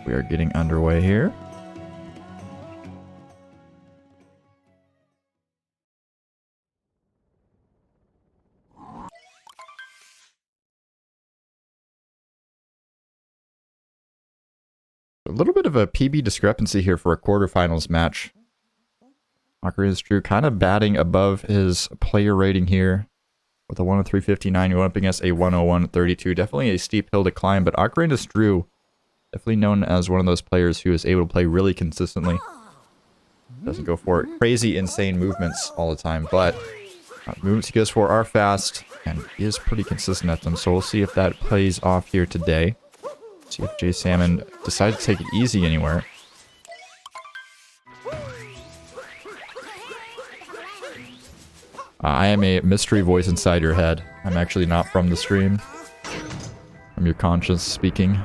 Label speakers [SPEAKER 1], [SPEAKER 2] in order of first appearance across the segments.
[SPEAKER 1] We are getting underway here. A little bit of a PB discrepancy here for a quarterfinals match. Ocarina's Drew kind of batting above his player rating here with a 103.59 going up against a 101.32. Definitely a steep hill to climb, but Ocarina's Drew, definitely known as one of those players who is able to play really consistently. Doesn't go for crazy, insane movements all the time, but movements he goes for are fast, and he is pretty consistent at them, so we'll see if that plays off here today. See if jasalmon decides to take it easy anywhere. I am a mystery voice inside your head. I'm actually not from the stream. I'm your conscience speaking.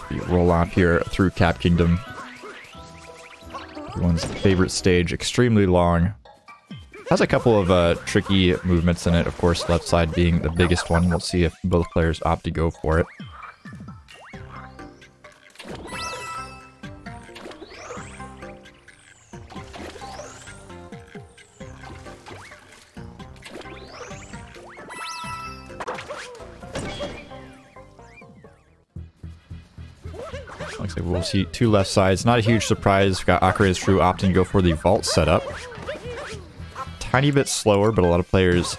[SPEAKER 1] We roll off here through Cap Kingdom. Everyone's favorite stage, extremely long. Has a couple of tricky movements in it, of course, left side being the biggest one. We'll see if both players opt to go for it. Looks like we'll see two left sides. Not a huge surprise. We've got Ocarina's Drew opting to go for the vault setup. Tiny bit slower, but a lot of players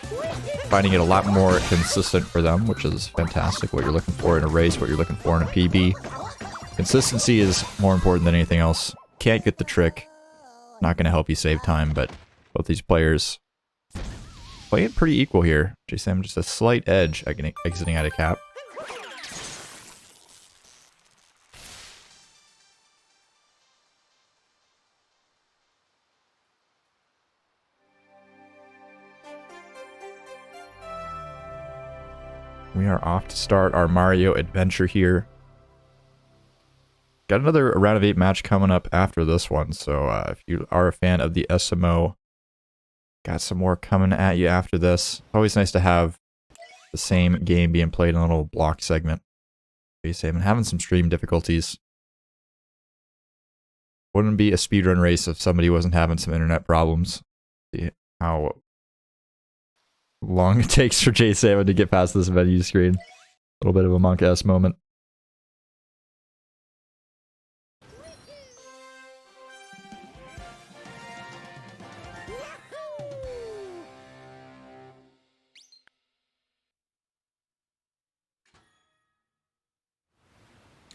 [SPEAKER 1] finding it a lot more consistent for them, which is fantastic. What you're looking for in a race, what you're looking for in a PB. Consistency is more important than anything else. Can't get the trick. Not going to help you save time, but both these players play it pretty equal here. jasalmon just a slight edge exiting out of cap. We are off to start our Mario adventure here. Got another round of 8 match coming up after this one, so if you are a fan of the SMO, got some more coming at you after this. Always nice to have the same game being played in a little block segment. jasalmon having some stream difficulties. Wouldn't be a speedrun race if somebody wasn't having some internet problems. See how long it takes for jasalmon to get past this menu screen. A little bit of a Monk S moment.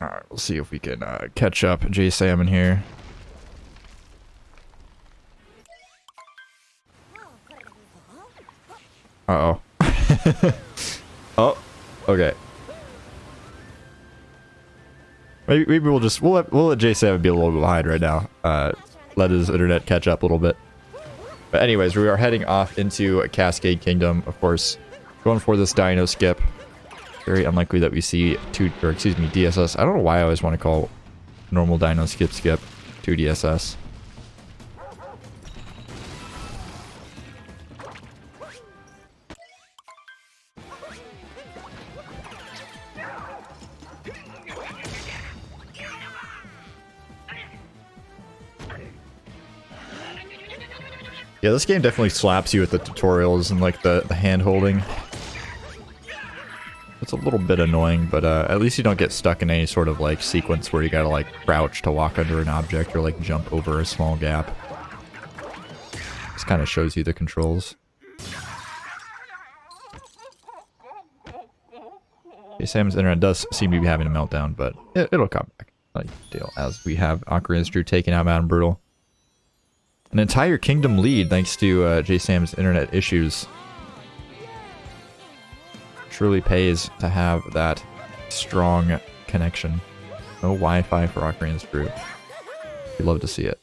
[SPEAKER 1] Alright, we'll see if we can catch up jasalmon here. Uh-oh. Oh, okay. Maybe we'll let jasalmon be a little behind right now. Let his internet catch up a little bit. But anyways, we are heading off into Cascade Kingdom, of course. Going for this dino skip. Very unlikely that we see DSS. I don't know why I always want to call normal dino skip 2 DSS. Yeah, this game definitely slaps you with the tutorials and like the hand holding. It's a little bit annoying, but at least you don't get stuck in any sort of like sequence where you gotta like crouch to walk under an object or like jump over a small gap. This kind of shows you the controls. jasalmon's internet does seem to be having a meltdown, but it'll come back. Like deal, as we have Ocarina's Drew taking out Madame Brutal. An entire kingdom lead thanks to jasalmon's internet issues. Truly pays to have that strong connection. No Wi-Fi for Ocarina's Drew. We'd love to see it.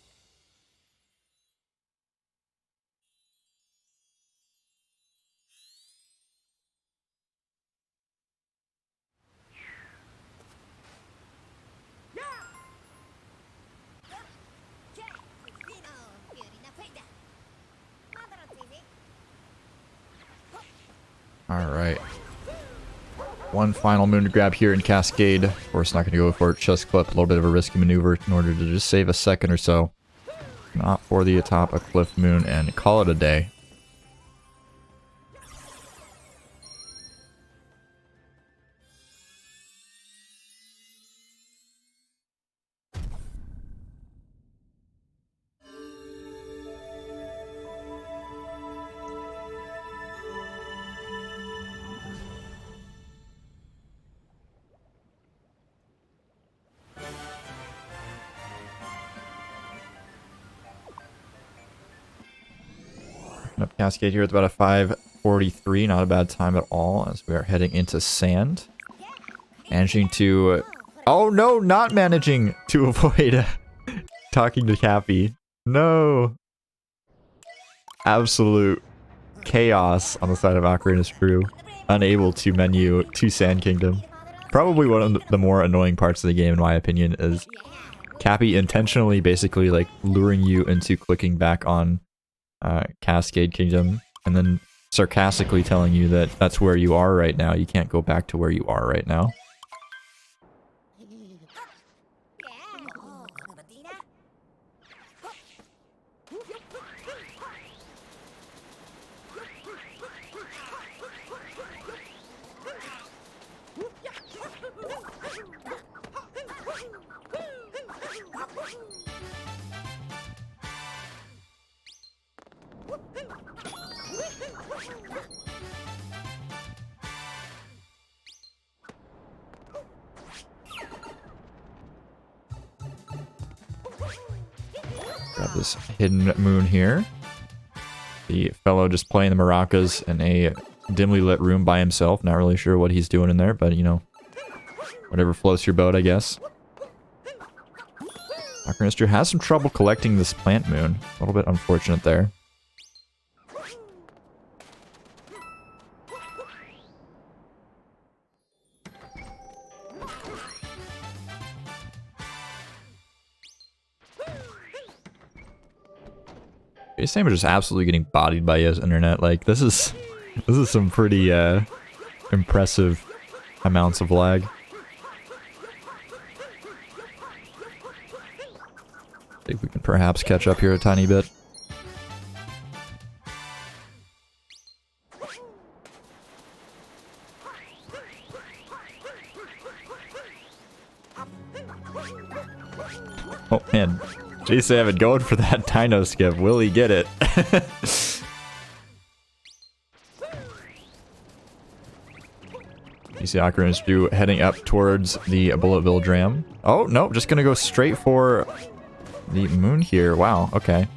[SPEAKER 1] Alright. One final moon to grab here in Cascade. Of course, not going to go for it. Chest clip. A little bit of a risky maneuver in order to just save a second or so. Not for the atop a cliff moon and call it a day. Up Cascade here with about a 5:43, not a bad time at all as we are heading into sand. Managing to... oh no, not managing to avoid talking to Cappy. No! Absolute chaos on the side of Ocarina's crew. Unable to menu to Sand Kingdom. Probably one of the more annoying parts of the game in my opinion is Cappy intentionally basically like luring you into clicking back on Cascade Kingdom, and then sarcastically telling you that that's where you are right now. You can't go back to where you are right now. Grab this hidden moon here. The fellow just playing the maracas in a dimly lit room by himself. Not really sure what he's doing in there, but you know, whatever floats your boat, I guess. Ocarina Street has some trouble collecting this plant moon. A little bit unfortunate there. Sam is just absolutely getting bodied by his internet. Like this is some pretty impressive amounts of lag. See if we can perhaps catch up here a tiny bit. Oh man. J7 going for that dino skip. Will he get it? You see Ocarina's Stew heading up towards the Bulletville Dram. Oh, no, just gonna go straight for the moon here. Wow, okay.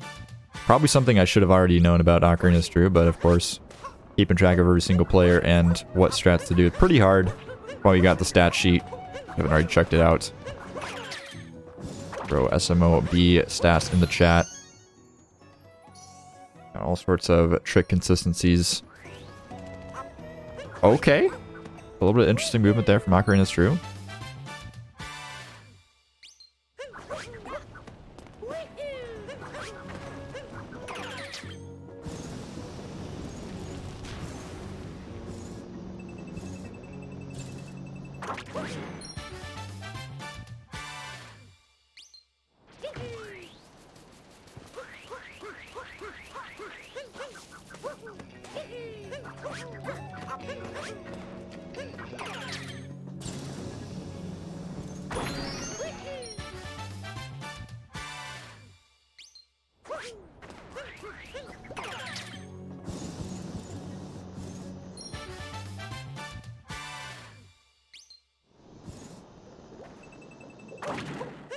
[SPEAKER 1] Probably something I should have already known about Ocarina's Stew, but of course, keeping track of every single player and what strats to do is pretty hard. While you got the stat sheet, haven't already checked it out. Throw SMO stats in the chat. Got all sorts of trick consistencies. Okay. A little bit of interesting movement there from Ocarina's Stew.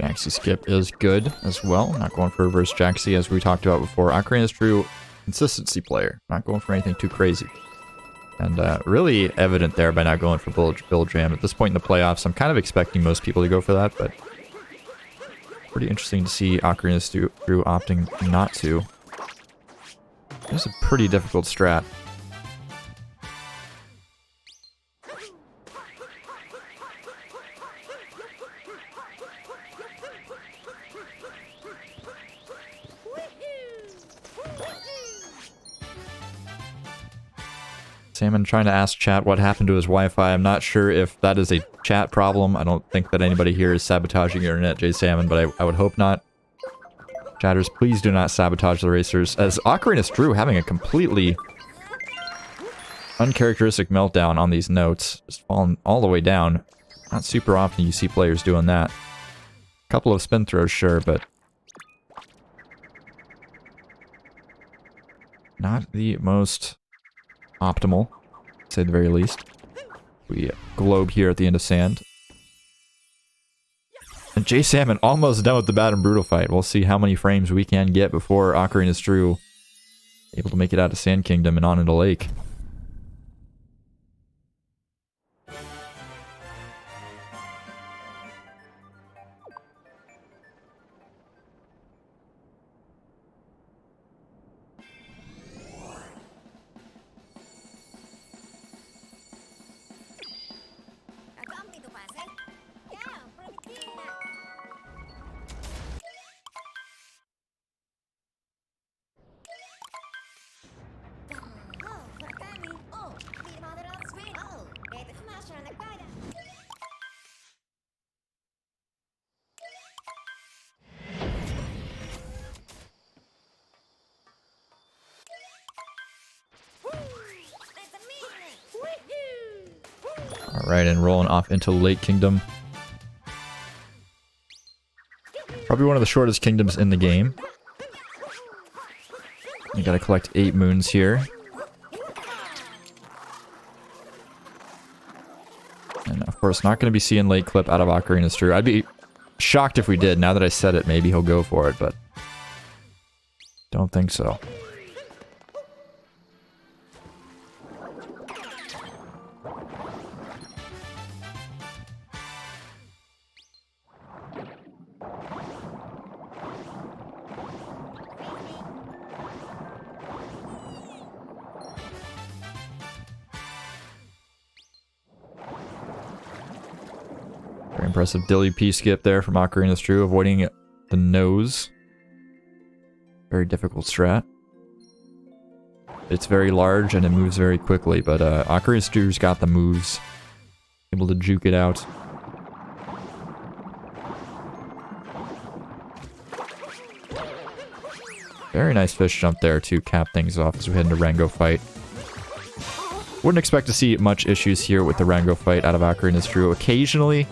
[SPEAKER 1] Jaxie skip is good as well. Not going for reverse Jaxie as we talked about before. Ocarina's True consistency player. Not going for anything too crazy. And really evident there by not going for Build Jam. At this point in the playoffs, I'm kind of expecting most people to go for that, but pretty interesting to see Ocarina's True opting not to. It's a pretty difficult strat. Salmon trying to ask chat what happened to his Wi-Fi. I'm not sure if that is a chat problem. I don't think that anybody here is sabotaging your internet, J Salmon, but I would hope not. Chatters, please do not sabotage the racers. As Ocarina Drew having a completely uncharacteristic meltdown on these notes. Just falling all the way down. Not super often you see players doing that. A couple of spin throws, sure, but not the most optimal, to say the very least. We globe here at the end of sand. And J Salmon almost done with the Bad and Brutal fight. We'll see how many frames we can get before Ocarina Drew able to make it out of Sand Kingdom and on into Lake. Alright, and rolling off into Lake Kingdom. Probably one of the shortest kingdoms in the game. You gotta collect 8 moons here. And of course, not gonna be seeing Lake Clip out of Ocarina Drew. I'd be shocked if we did. Now that I said it, maybe he'll go for it, but don't think so. Very impressive Dilly P skip there from Ocarina Drew, avoiding the nose. Very difficult strat. It's very large and it moves very quickly, but Ocarina Drew's got the moves. Able to juke it out. Very nice fish jump there to cap things off as we head into Rango fight. Wouldn't expect to see much issues here with the Rango fight out of Ocarina Drew. Occasionally,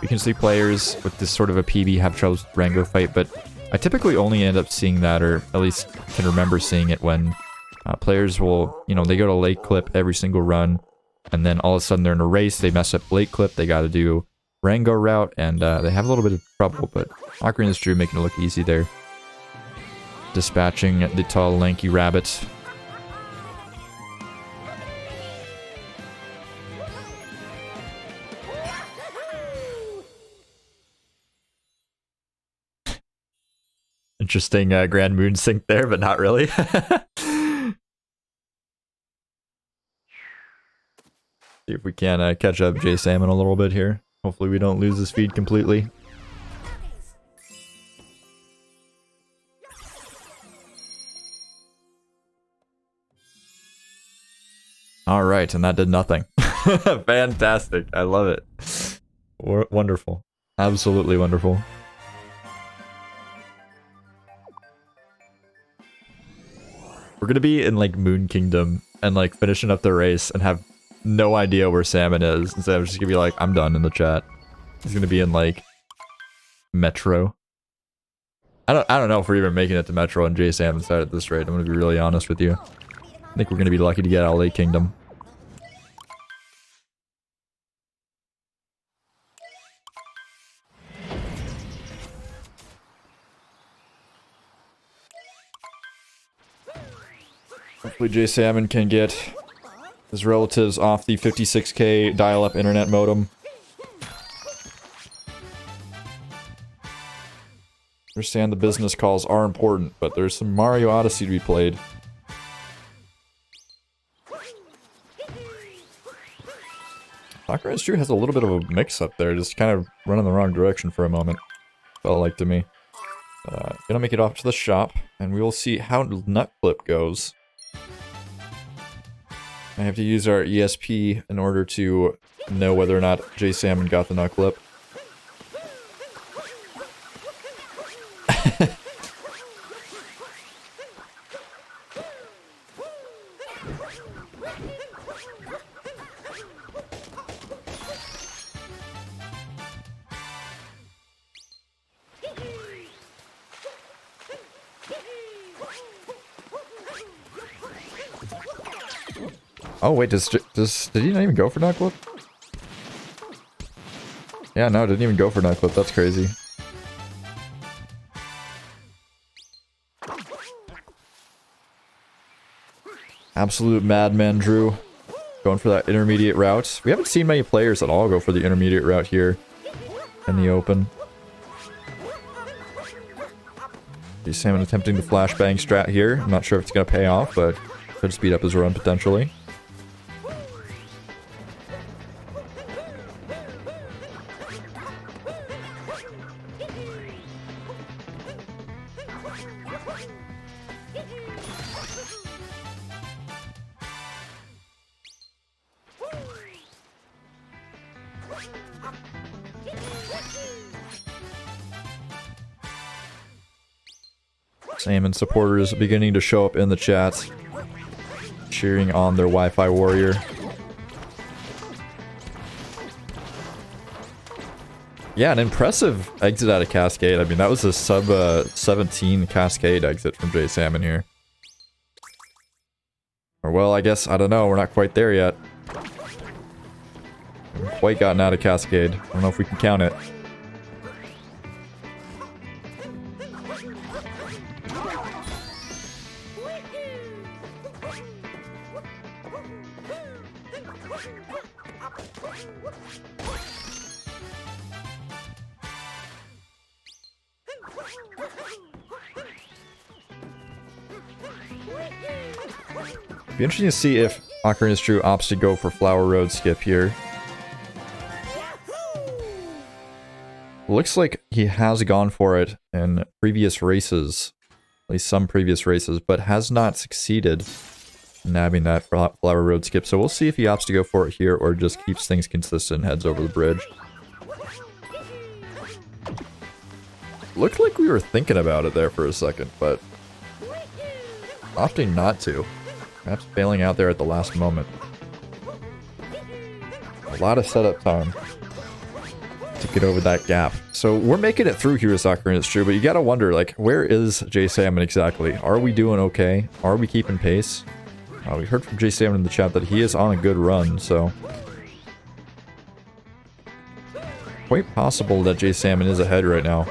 [SPEAKER 1] we can see players with this sort of a PB have trouble with Rango fight, but I typically only end up seeing that, or at least can remember seeing it when players will, you know, they go to Lake Clip every single run, and then all of a sudden they're in a race, they mess up Lake Clip, they gotta do Rango route, and they have a little bit of trouble, but Ocarina Drew making it look easy there. Dispatching the tall, lanky rabbit. Interesting Grand Moon sync there, but not really. See if we can catch up J Salmon a little bit here. Hopefully we don't lose his feed completely. Alright, and that did nothing. Fantastic. I love it. Wonderful. Absolutely wonderful. We're gonna be in, like, Moon Kingdom and, like, finishing up the race and have no idea where Salmon is. Instead, I'm just gonna be like, I'm done in the chat. He's gonna be in, like, Metro. I don't know if we're even making it to Metro and J Salmon's side at this rate. I'm gonna be really honest with you. I think we're gonna be lucky to get out of Lake Kingdom. Hopefully J Salmon can get his relatives off the 56K dial-up internet modem. Understand the business calls are important, but there's some Mario Odyssey to be played. Ocarina Drew has a little bit of a mix-up there, just kind of running the wrong direction for a moment. Felt like to me. Gonna make it off to the shop, and we will see how Nut Clip goes. I have to use our ESP in order to know whether or not jasalmon got the nut clip. Oh wait, did he not even go for nut clip? Yeah, no, didn't even go for nut clip. That's crazy. Absolute madman, Drew. Going for that intermediate route. We haven't seen many players at all go for the intermediate route here in the open. jasalmon attempting the flashbang strat here. I'm not sure if it's going to pay off, but could speed up his run potentially. Salmon supporters beginning to show up in the chat, cheering on their Wi-Fi warrior. Yeah, an impressive exit out of Cascade. I mean, that was a sub 17 Cascade exit from jasalmon here. Or well, I guess, I don't know, we're not quite there yet. Haven't quite gotten out of Cascade. I don't know if we can count it. Be interesting to see if Ocarina of Time opts to go for Flower Road skip here. Looks like he has gone for it in previous races, at least some previous races, but has not succeeded in nabbing that Flower Road skip. So we'll see if he opts to go for it here or just keeps things consistent and heads over the bridge. Looked like we were thinking about it there for a second, but opting not to. Perhaps bailing out there at the last moment. A lot of setup time to get over that gap. So we're making it through here, Ocarina, it's true, but you gotta wonder, like, where is jasalmon exactly? Are we doing okay? Are we keeping pace? We heard from jasalmon in the chat that he is on a good run, so quite possible that jasalmon is ahead right now.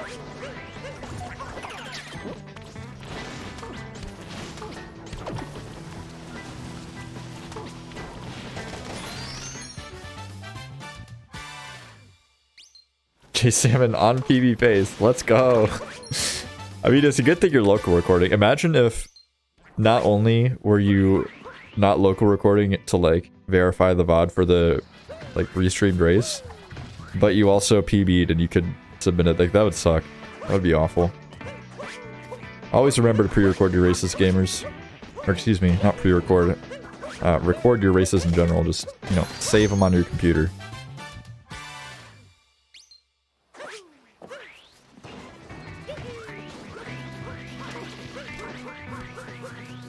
[SPEAKER 1] jasalmon on PB pace. Let's go. I mean, it's a good thing you're local recording. Imagine if not only were you not local recording to, like, verify the VOD for the, like, restreamed race, but you also PB'd and you could submit it. Like, that would suck. That would be awful. Always remember to pre-record your races, gamers. Or, excuse me, not pre-record. Record your races in general. Just, you know, save them on your computer.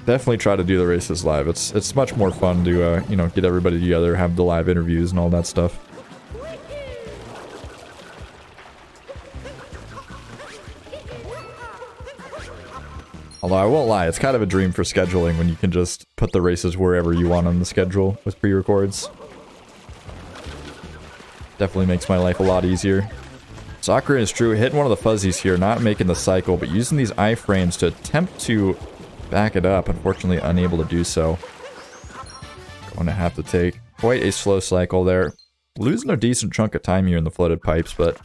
[SPEAKER 1] Definitely try to do the races live. It's much more fun to, you know, get everybody together, have the live interviews and all that stuff. Although I won't lie, it's kind of a dream for scheduling when you can just put the races wherever you want on the schedule with pre-records. Definitely makes my life a lot easier. Ocarina is true, hitting one of the fuzzies here, not making the cycle, but using these iframes to attempt to back it up. Unfortunately, unable to do so. Going to have to take quite a slow cycle there. Losing a decent chunk of time here in the flooded pipes, but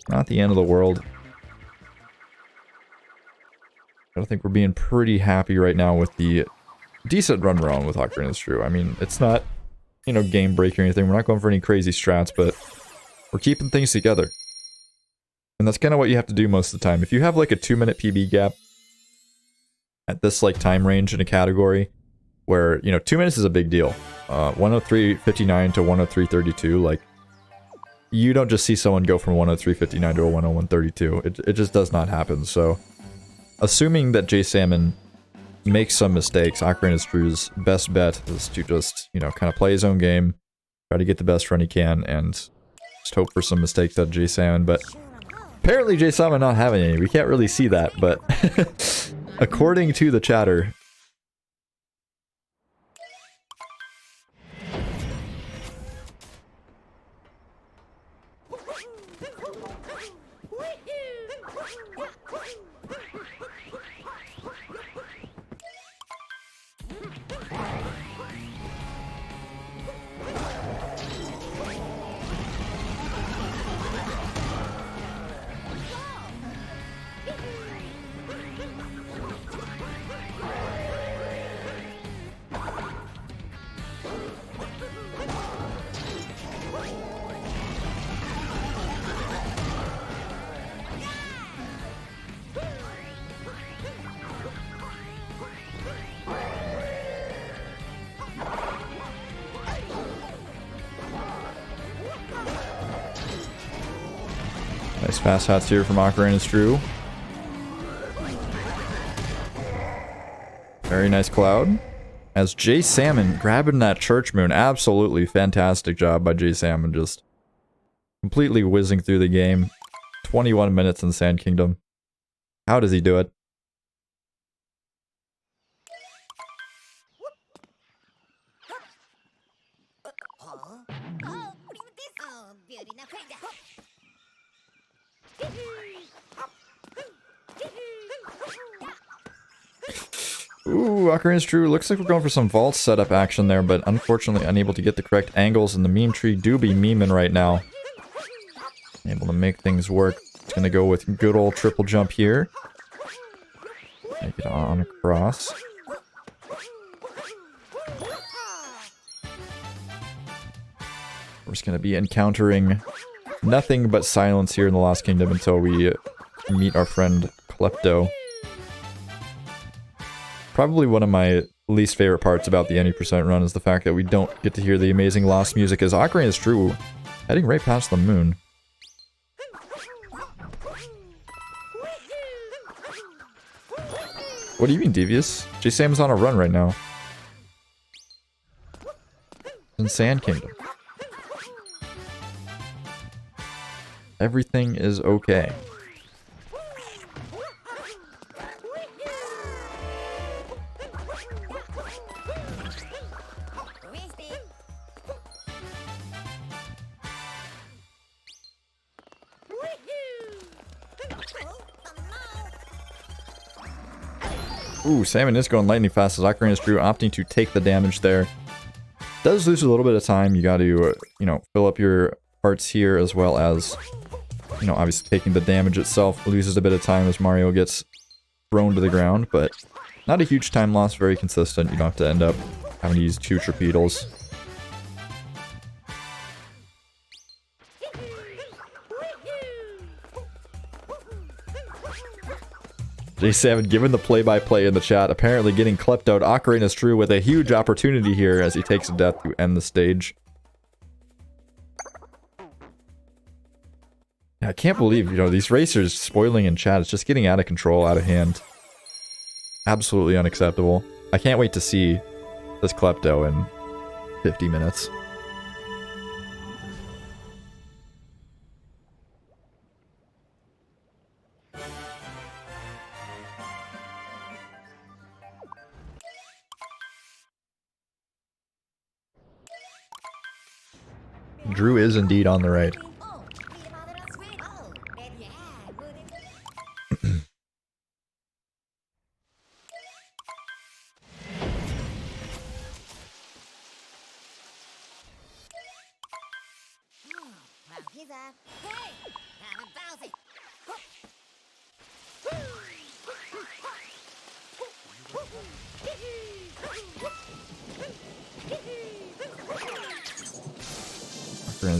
[SPEAKER 1] not the end of the world. I think we're being pretty happy right now with the decent run we're on with Ocarina of Time. I mean, it's not, you know, game breaking or anything. We're not going for any crazy strats, but we're keeping things together. And that's kind of what you have to do most of the time. If you have like a 2-minute PB gap at this like time range in a category, where, you know, 2 minutes is a big deal. 103.59 to 103.32, like, you don't just see someone go from 103.59 to a 101.32. It just does not happen. So, assuming that JSalmon makes some mistakes, Ocarina of True's best bet is to just, you know, kind of play his own game, try to get the best run he can, and just hope for some mistakes out of JSalmon. But apparently JSalmon not having any. We can't really see that, but according to the chatter, nice fast hats here from Ocarina of True. Very nice cloud. As JSalmon grabbing that Church Moon. Absolutely fantastic job by JSalmon. Just completely whizzing through the game. 21 minutes in Sand Kingdom. How does he do it? Ooh, Ocarina of True. Looks like we're going for some vault setup action there, but unfortunately unable to get the correct angles, and the meme tree do be memeing right now. Able to make things work. It's gonna go with good old triple jump here. Make it on across. We're just gonna be encountering nothing but silence here in the Lost Kingdom until we meet our friend Klepto. Probably one of my least favorite parts about the 90% run is the fact that we don't get to hear the amazing Lost music, as Ocarina of True heading right past the moon. What do you mean, Devious? JSalmon's on a run right now. In Sand Kingdom. Everything is okay. Ooh, Salmon is going lightning fast as Ocarina of True opting to take the damage there. Does lose a little bit of time. You got to, you know, fill up your hearts here, as well as, you know, obviously taking the damage itself loses a bit of time as Mario gets thrown to the ground, but not a huge time loss, very consistent. You don't have to end up having to use 2 torpedoes. J7 given the play-by-play in the chat, apparently getting klept out. Ocarina is True with a huge opportunity here as he takes a death to end the stage. I can't believe, you know, these racers spoiling in chat. It's just getting out of control, out of hand. Absolutely unacceptable. I can't wait to see this Klepto in 50 minutes. Drew is indeed on the right.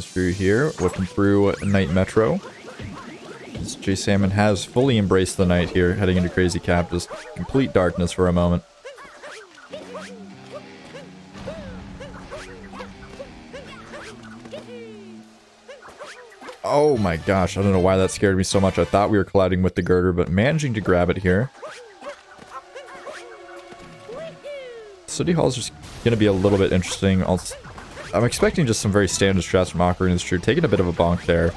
[SPEAKER 1] Through here, whipping through Night Metro. JSalmon has fully embraced the night here, heading into Crazy Cap, just complete darkness for a moment. Oh my gosh, I don't know why that scared me so much. I thought we were colliding with the girder, but managing to grab it here. City Hall's just going to be a little bit interesting. I'm expecting just some very standard strats from Ocarina of Time. Taking a bit of a bonk there.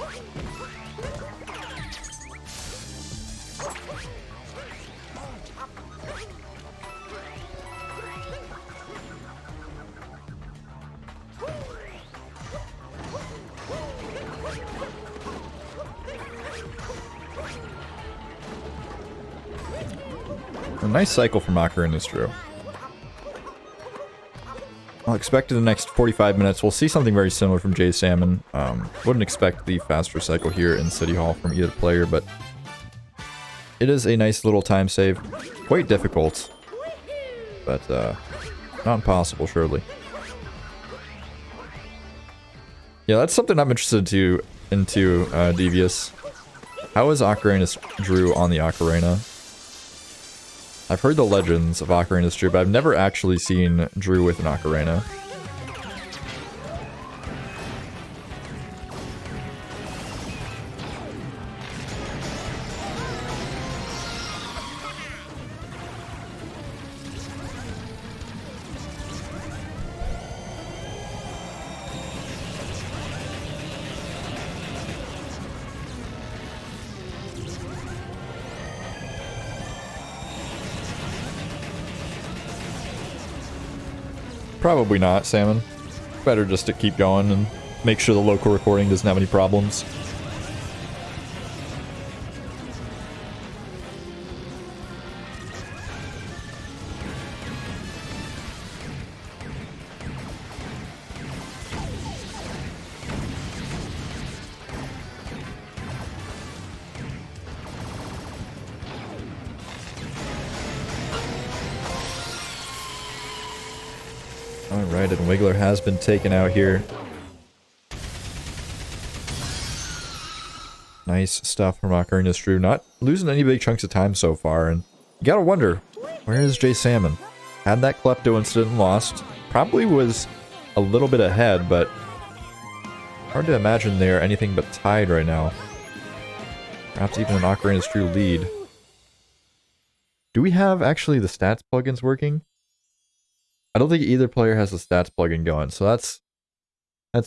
[SPEAKER 1] A nice cycle from Ocarina of Time. I'll expect in the next 45 minutes we'll see something very similar from jasalmon. Wouldn't expect the faster cycle here in City Hall from either player, but it is a nice little time save. Quite difficult, but not impossible, surely. Yeah, that's something I'm interested into Devious. How is Ocarina Drew on the Ocarina? I've heard the legends of Ocarina of Time, but I've never actually seen Drew with an Ocarina. Probably not, Salmon. Better just to keep going and make sure the local recording doesn't have any problems. Alright, and Wiggler has been taken out here. Nice stuff from Ocarina of Time. Not losing any big chunks of time so far, and you gotta wonder, where is jasalmon? Had that Klepto incident and lost. Probably was a little bit ahead, but hard to imagine they're anything but tied right now. Perhaps even an Ocarina of Time lead. Do we have actually the stats plugins working? I don't think either player has the stats plugin going, so that's a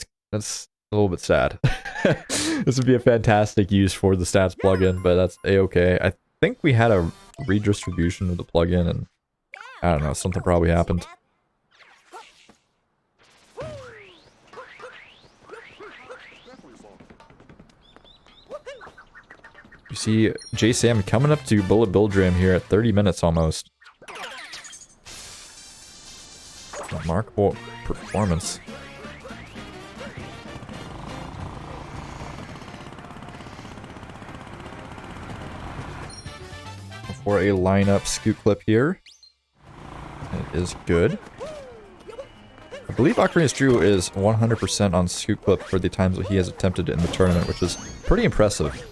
[SPEAKER 1] little bit sad. This would be a fantastic use for the stats plugin, but that's a-okay. I think we had a redistribution of the plugin, and I don't know, something probably happened. You see jasalmon coming up to Bullet Bill Dram here at 30 minutes almost. Remarkable performance. For a lineup scoot clip here. It is good. I believe Ocarina of Time is 100% on scoot clip for the times that he has attempted it in the tournament, which is pretty impressive.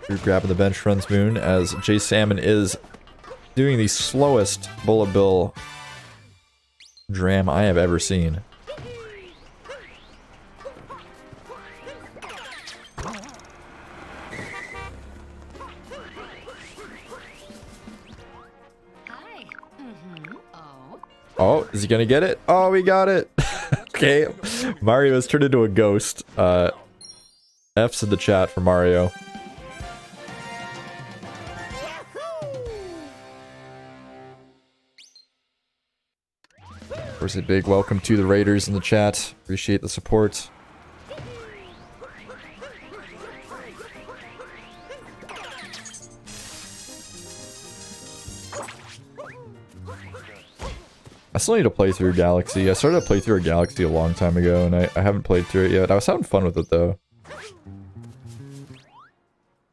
[SPEAKER 1] You're grabbing the bench runs Moon as jasalmon is doing the slowest Bullet Bill Dram I have ever seen. Oh, is he gonna get it? Oh, we got it! Okay, Mario has turned into a ghost. F's in the chat for Mario. Of course, a big welcome to the Raiders in the chat. Appreciate the support. I still need to play through Galaxy. I started to play through a Galaxy a long time ago, and I haven't played through it yet. I was having fun with it, though.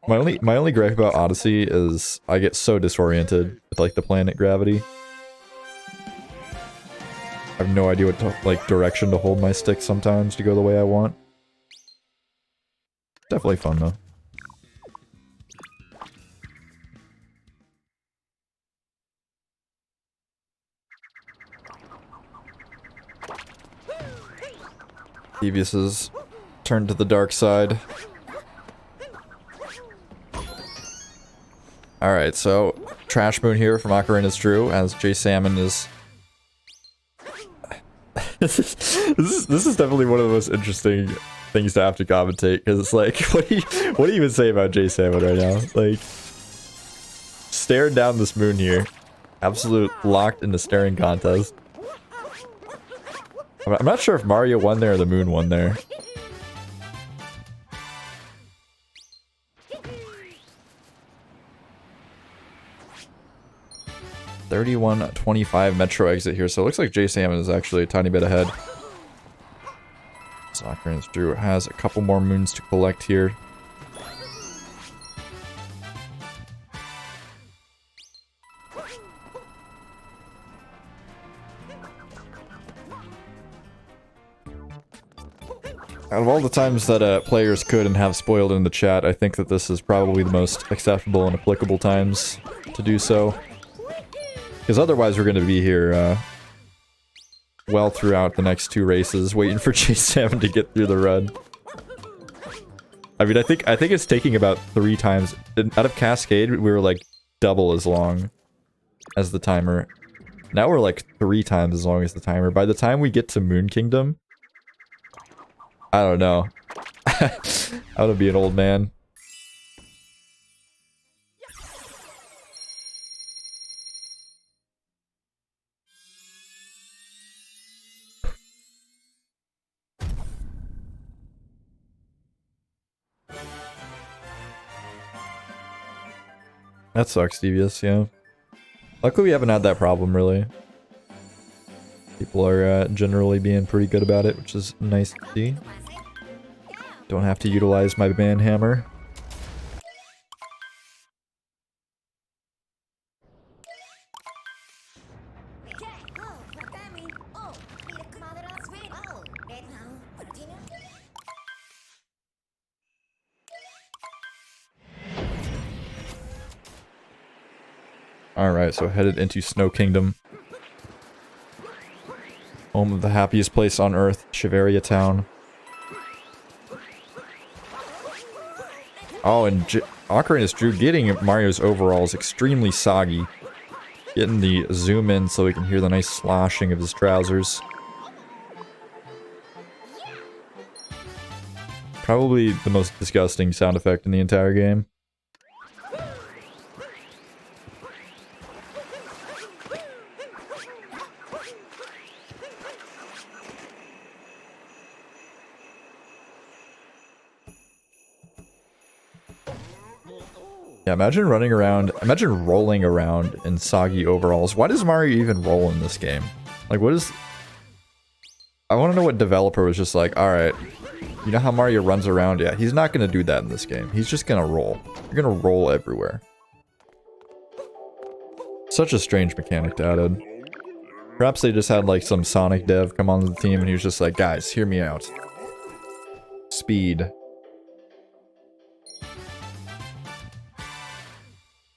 [SPEAKER 1] My only gripe about Odyssey is I get so disoriented with like the planet gravity. I have no idea what like direction to hold my stick sometimes to go the way I want. Definitely fun though. Devious has turned to the dark side. Alright, so Trash Moon here from Ocarina's Drew as J Salmon is... this is definitely one of the most interesting things to have to commentate, because it's like, what do you even say about J Salmon right now? Like, staring down this moon here. Absolute locked in the staring contest. I'm not sure if Mario won there or the moon won there. $31.25 Metro exit here, so it looks like J Salmon is actually a tiny bit ahead. So Ocarina's Drew has a couple more moons to collect here. Out of all the times that players could and have spoiled in the chat, I think that this is probably the most acceptable and applicable times to do so. Because otherwise we're going to be here well throughout the next two races, waiting for J Salmon to get through the run. I mean, I think it's taking about 3 times. Out of Cascade, we were like double as long as the timer. Now we're like 3 times as long as the timer. By the time we get to Moon Kingdom, I don't know. I'm gonna be an old man. That sucks, Devious, yeah. Luckily we haven't had that problem, really. People are generally being pretty good about it, which is nice to see. Don't have to utilize my banhammer. Alright, so headed into Snow Kingdom. Home of the happiest place on Earth, Shiveria Town. Oh, and Ocarina's Drew getting Mario's overalls extremely soggy. Getting the zoom in so we can hear the nice sloshing of his trousers. Probably the most disgusting sound effect in the entire game. Yeah, imagine running around, imagine rolling around in soggy overalls. Why does Mario even roll in this game? Like, what is... I want to know what developer was just like, alright, you know how Mario runs around? Yeah, he's not going to do that in this game. He's just going to roll. You're going to roll everywhere. Such a strange mechanic to add in. Perhaps they just had, like, some Sonic dev come on the team and he was just like, guys, hear me out. Speed.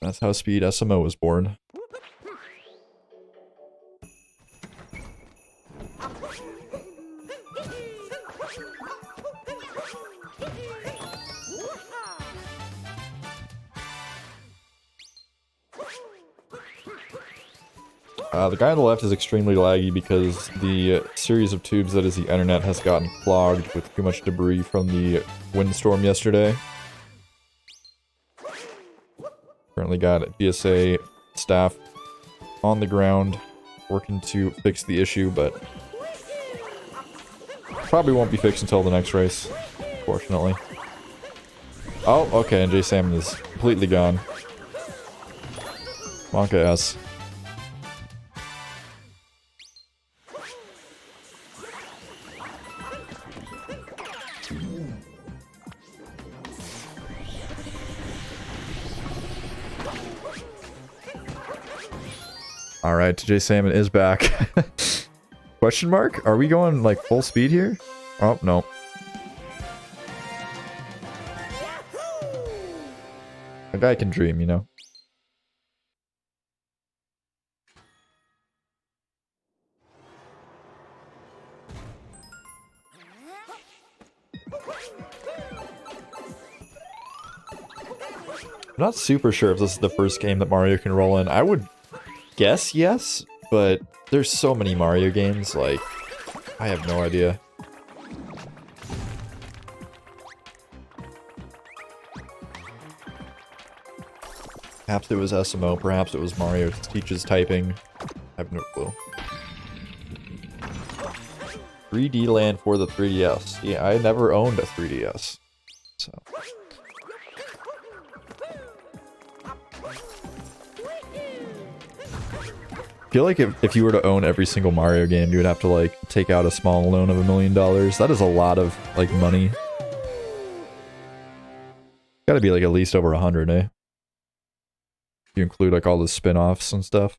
[SPEAKER 1] That's how Speed SMO was born. The guy on the left is extremely laggy because the series of tubes that is the internet has gotten clogged with too much debris from the windstorm yesterday. Currently got GSA staff on the ground working to fix the issue, but probably won't be fixed until the next race, fortunately. Oh, okay, and J Salmon is completely gone. Monka S. Alright, TJ Salmon is back. Question mark? Are we going like full speed here? Oh, no. A guy can dream, you know? I'm not super sure if this is the first game that Mario can roll in. I would guess yes, but there's so many Mario games, like, I have no idea. Perhaps it was SMO, perhaps it was Mario teaches typing. I have no clue. 3D Land for the 3DS. Yeah, I never owned a 3DS. So. I feel like if you were to own every single Mario game, you would have to like take out a small loan of $1 million. That is a lot of like money. Gotta be like at least over 100, eh? If you include like all the spin-offs and stuff.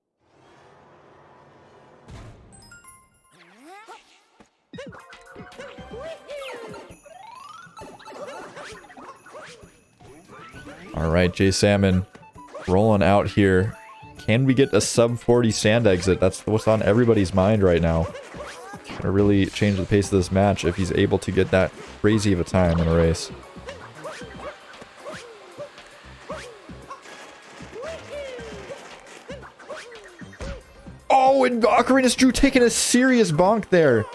[SPEAKER 1] Alright, J Salmon rolling out here. Can we get a sub 40 sand exit? That's what's on everybody's mind right now. Gonna really change the pace of this match if he's able to get that crazy of a time in a race. Oh, and Ocarina's Drew taking a serious bonk there.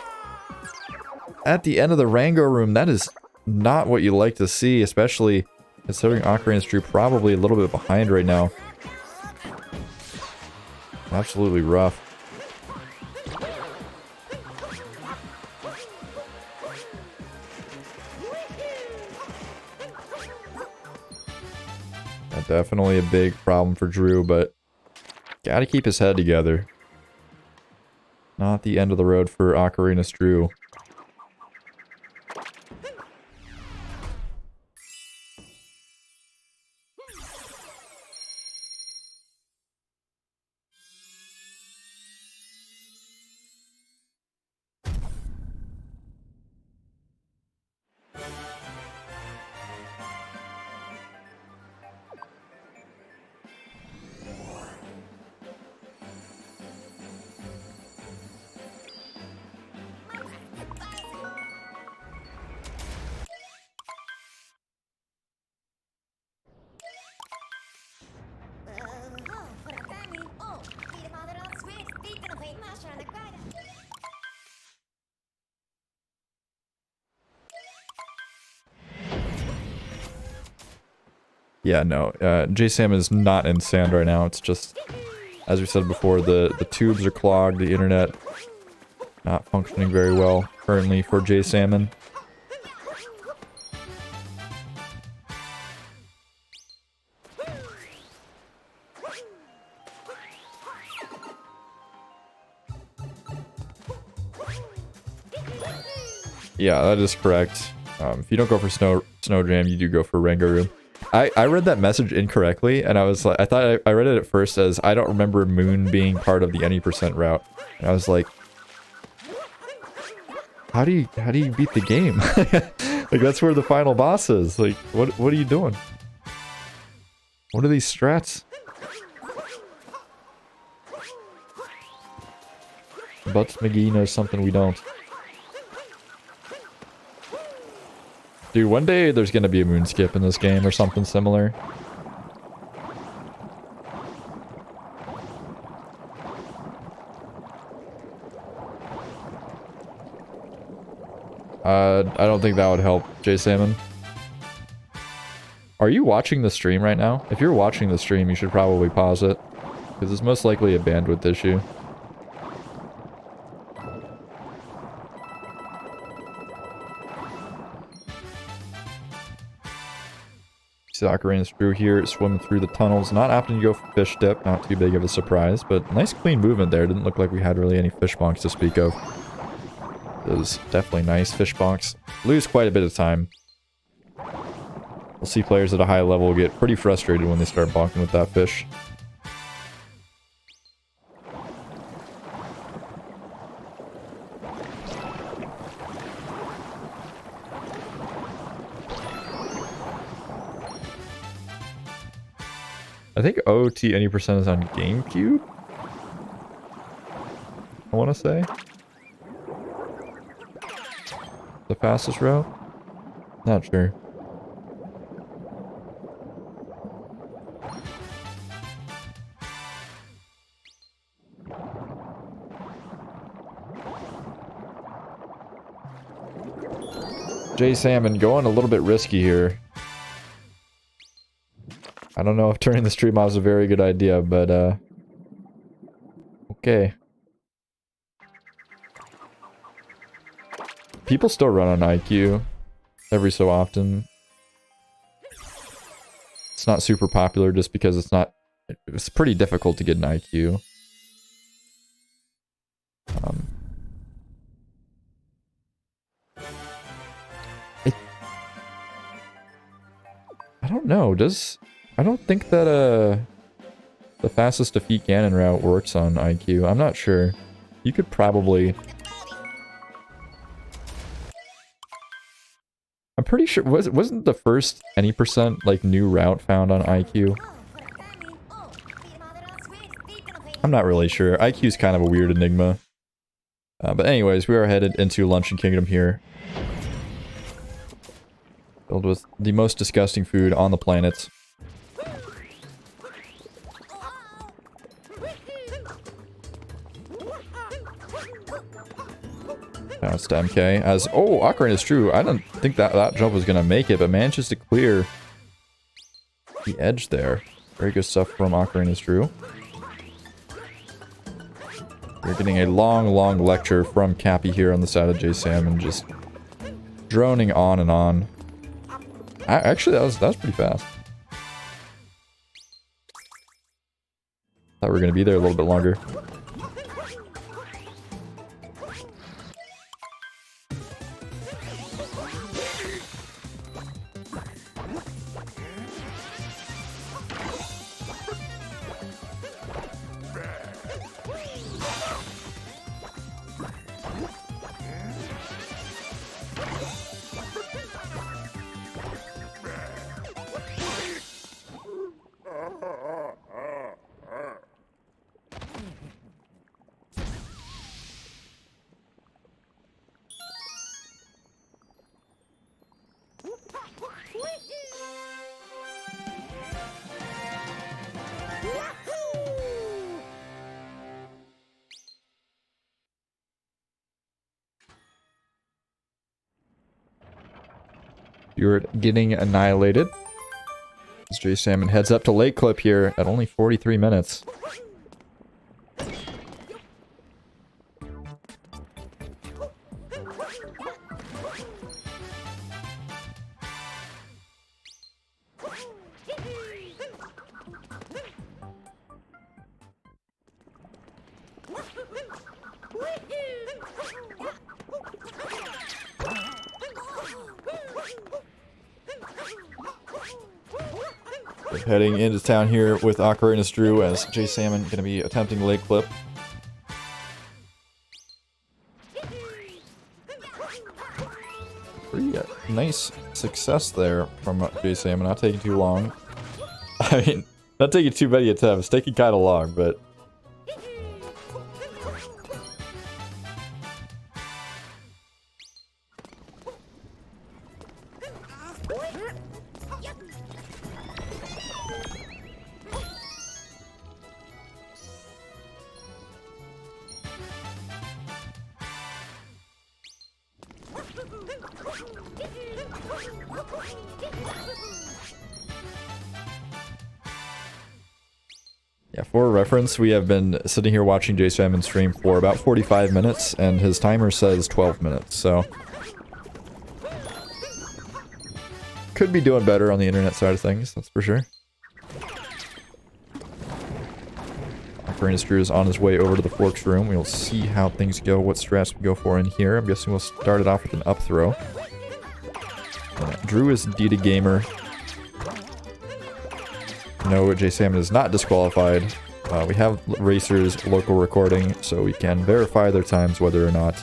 [SPEAKER 1] At the end of the Rango room, that is not what you like to see, especially considering Ocarina's Drew probably a little bit behind right now. Absolutely rough. Definitely a big problem for Drew, but gotta keep his head together. Not the end of the road for Ocarina's Drew. Yeah, no, J Salmon is not in sand right now. It's just, as we said before, the tubes are clogged, the internet not functioning very well currently for J Salmon. Yeah, that is correct. If you don't go for Snow Jam, you do go for Rango Room. I read that message incorrectly, and I was like, I thought I read it at first as I don't remember Moon being part of the any percent route. And I was like, how do you beat the game? Like, that's where the final boss is. Like, what are you doing? What are these strats? Butts McGee knows something we don't. Dude, one day there's gonna be a moon skip in this game or something similar. I don't think that would help, J Salmon. Are you watching the stream right now? If you're watching the stream, you should probably pause it, because it's most likely a bandwidth issue. Ocarina's Drew here, swimming through the tunnels. Not opting to go for fish dip, not too big of a surprise, but nice clean movement there. Didn't look like we had really any fish bonks to speak of. It was definitely nice. Fish bonks lose quite a bit of time. We'll see players at a high level get pretty frustrated when they start bonking with that fish. I think OT any percent is on GameCube? I want to say. The fastest route? Not sure. J Salmon going a little bit risky here. I don't know if turning the stream off is a very good idea, but okay. People still run on IQ every so often. It's not super popular just because it's pretty difficult to get an IQ. I don't know, I don't think that the fastest defeat Ganon route works on IQ. I'm not sure. You could probably... I'm pretty sure, wasn't the first any percent like new route found on IQ? I'm not really sure. IQ's kind of a weird enigma. But anyways, we are headed into Luncheon Kingdom here. Filled with the most disgusting food on the planet. Now it's to MK. As oh, Ocarina is true. I didn't think that jump was gonna make it, but manages to clear the edge there. Very good stuff from Ocarina is true. We're getting a long lecture from Cappy here on the side of J Salmon, just droning on and on. Actually, that was pretty fast. Thought we were gonna be there a little bit longer. You're getting annihilated. As J Salmon heads up to Lake Clip here at only 43 minutes. Heading into town here with Ocarina Drew as J Salmon going to be attempting Lake Clip. Pretty nice success there from J Salmon, not taking too long. I mean, not taking too many attempts, taking kind of long, but... Yeah, for reference, we have been sitting here watching J Salmon stream for about 45 minutes, and his timer says 12 minutes, so... Could be doing better on the internet side of things, that's for sure. Ocarina Drew is on his way over to the Forks room. We'll see how things go, what strats we go for in here. I'm guessing we'll start it off with an up throw. Drew is Dita Gamer. No, J Salmon is not disqualified. We have racers local recording, so we can verify their times whether or not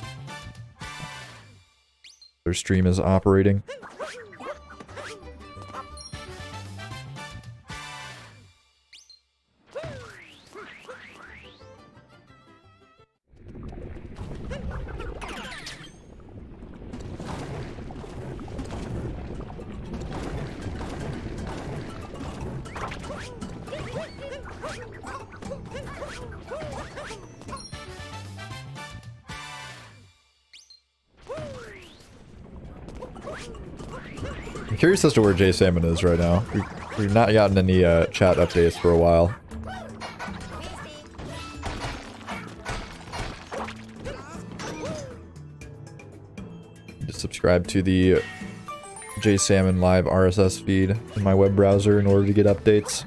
[SPEAKER 1] their stream is operating. I'm curious as to where jasalmon is right now. We've not gotten any chat updates for a while. Just subscribe to the jasalmon live RSS feed in my web browser in order to get updates.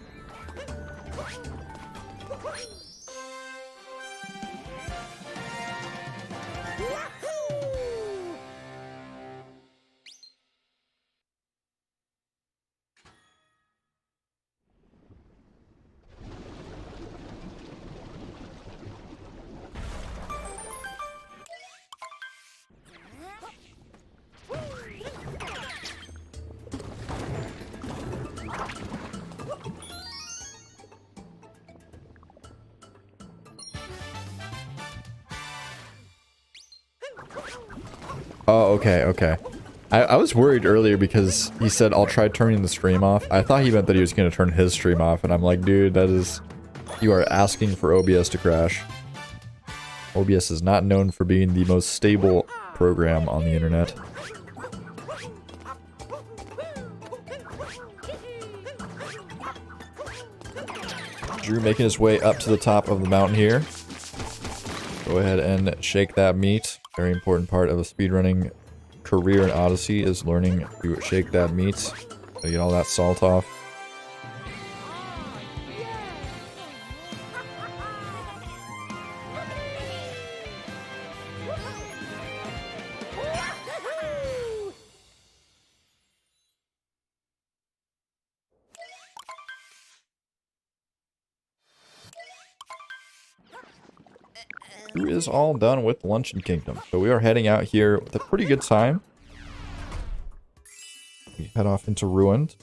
[SPEAKER 1] Oh, okay, okay. I was worried earlier because he said, I'll try turning the stream off. I thought he meant that he was going to turn his stream off, and I'm like, dude, that is... You are asking for OBS to crash. OBS is not known for being the most stable program on the internet. Drew making his way up to the top of the mountain here. Go ahead and shake that meat. Very important part of a speedrunning career in Odyssey is learning to shake that meat. Gotta get all that salt off. Drew is all done with Luncheon Kingdom, so we are heading out here with a pretty good time. We head off into Ruined.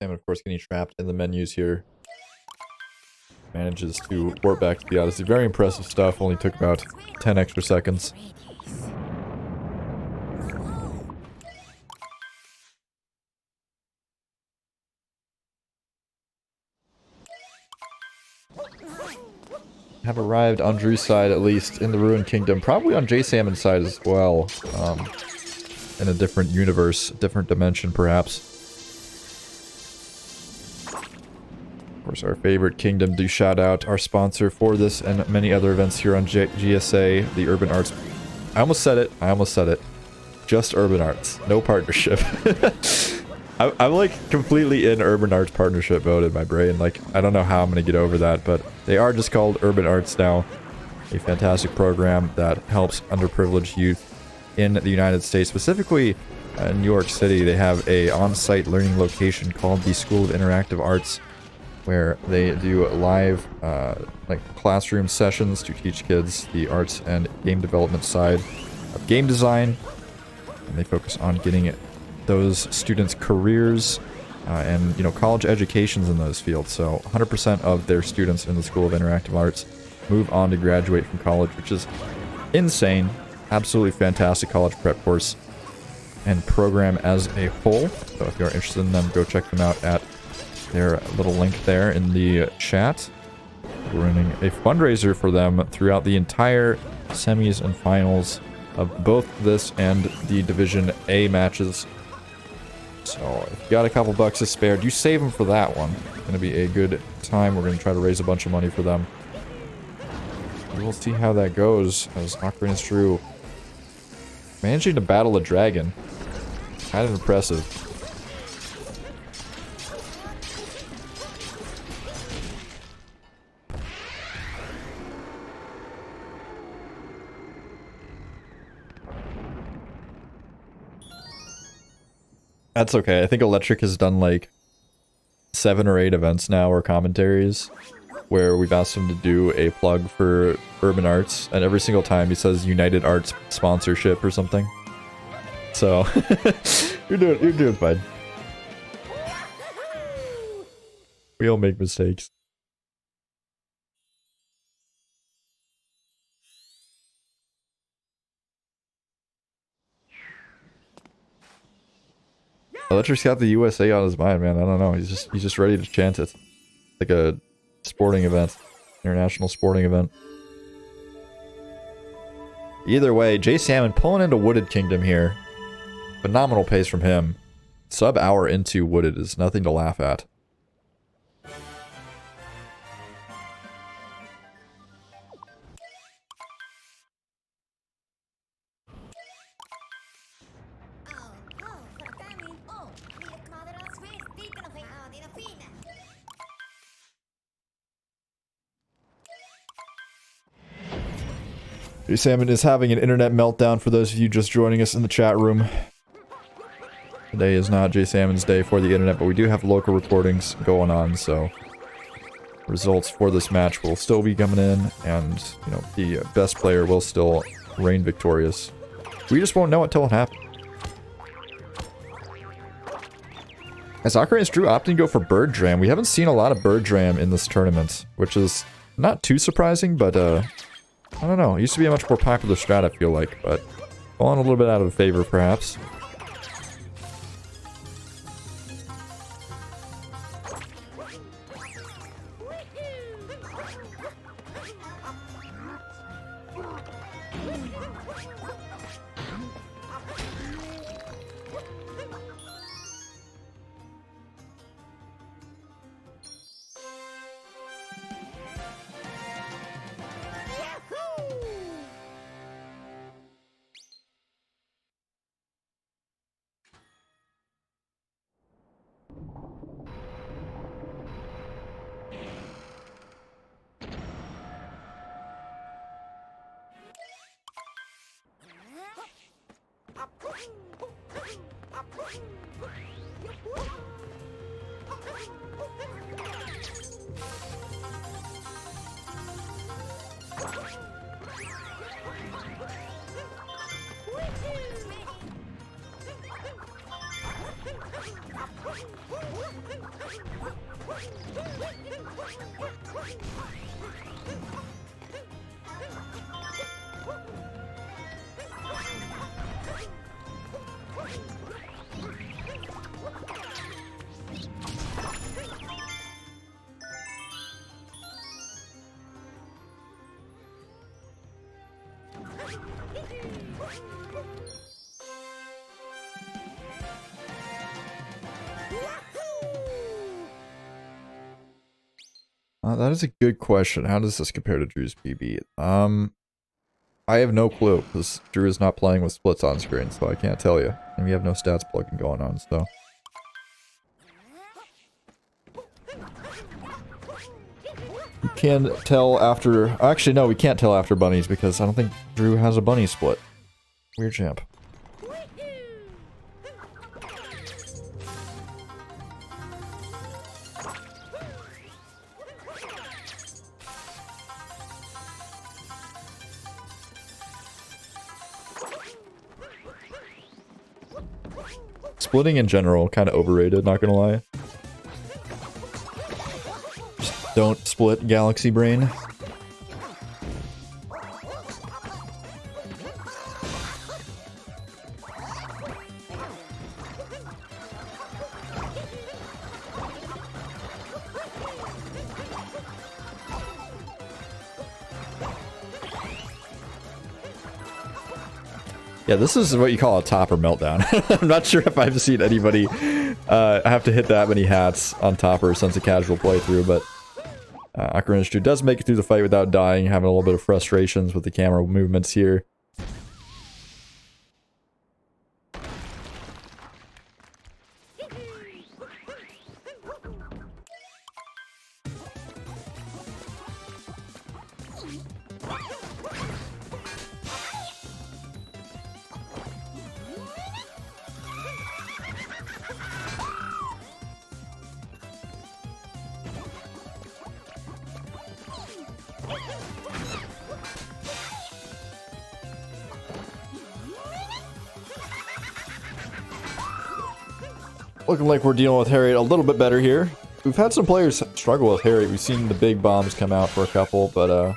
[SPEAKER 1] And of course getting trapped in the menus here. Manages to warp back to the Odyssey. Very impressive stuff. Only took about 10 extra seconds. Have arrived on Drew's side, at least, in the Ruined Kingdom. Probably on jasalmon's side as well. In a different universe, different dimension, perhaps. Of course, our favorite kingdom. Do shout out our sponsor for this and many other events here on GSA, the Urban Arts. I almost said it. I almost said it. Just Urban Arts. No partnership. I'm like completely in Urban Arts partnership mode in my brain. Like, I don't know how I'm going to get over that, but they are just called Urban Arts now. A fantastic program that helps underprivileged youth in the United States, specifically in New York City. They have a on-site learning location called the School of Interactive Arts, where they do live like classroom sessions to teach kids the arts and game development side of game design. And they focus on getting those students careers and, you know, college educations in those fields. So 100% of their students in the School of Interactive Arts move on to graduate from college, which is insane. Absolutely fantastic college prep course and program as a whole. So if you're interested in them, go check them out at their little link there in the chat. We're running a fundraiser for them throughout the entire semis and finals of both this and the Division A matches. So if you got a couple bucks to spare, do save them for that one. It's going to be a good time. We're going to try to raise a bunch of money for them. We will see how that goes as Ocarina is True managing to battle a dragon. Kind of impressive. That's okay. I think Electric has done like 7 or 8 events now or commentaries. where we've asked him to do a plug for Urban Arts, and every single time he says United Arts sponsorship or something. So you're doing fine. We all make mistakes. Electric's got the USA on his mind, man. I don't know. He's just ready to chant it. Like a sporting event. International sporting event. Either way, J Salmon pulling into Wooded Kingdom here. Phenomenal pace from him. Sub-hour into Wooded is nothing to laugh at. J Salmon is having an internet meltdown for those of you just joining us in the chat room. Today is not J Salmon's day for the internet, but we do have local recordings going on, so results for this match will still be coming in, and, you know, the best player will still reign victorious. We just won't know it till it happens. As Ocarina Drew opting to go for Bird Dram, we haven't seen a lot of Bird Dram in this tournament, which is not too surprising, but, I don't know. It used to be a much more popular strat, I feel like, but falling a little bit out of favor, perhaps. That is a good question. How does this compare to Drew's PB? I have no clue, because Drew is not playing with splits on screen, so I can't tell you. And we have no stats plugging going on, so... We can tell after... Actually, no, we can't tell after bunnies, because I don't think Drew has a bunny split. Weird champ. Splitting in general, kind of overrated, not gonna lie. Just don't split Galaxy Brain. Yeah, this is what you call a topper meltdown. I'm not sure if I've seen anybody have to hit that many hats on topper since a casual playthrough, but Ocarina Drew does make it through the fight without dying, having a little bit of frustrations with the camera movements here. Looking like we're dealing with Harriet a little bit better here. We've had some players struggle with Harriet. We've seen the big bombs come out for a couple, but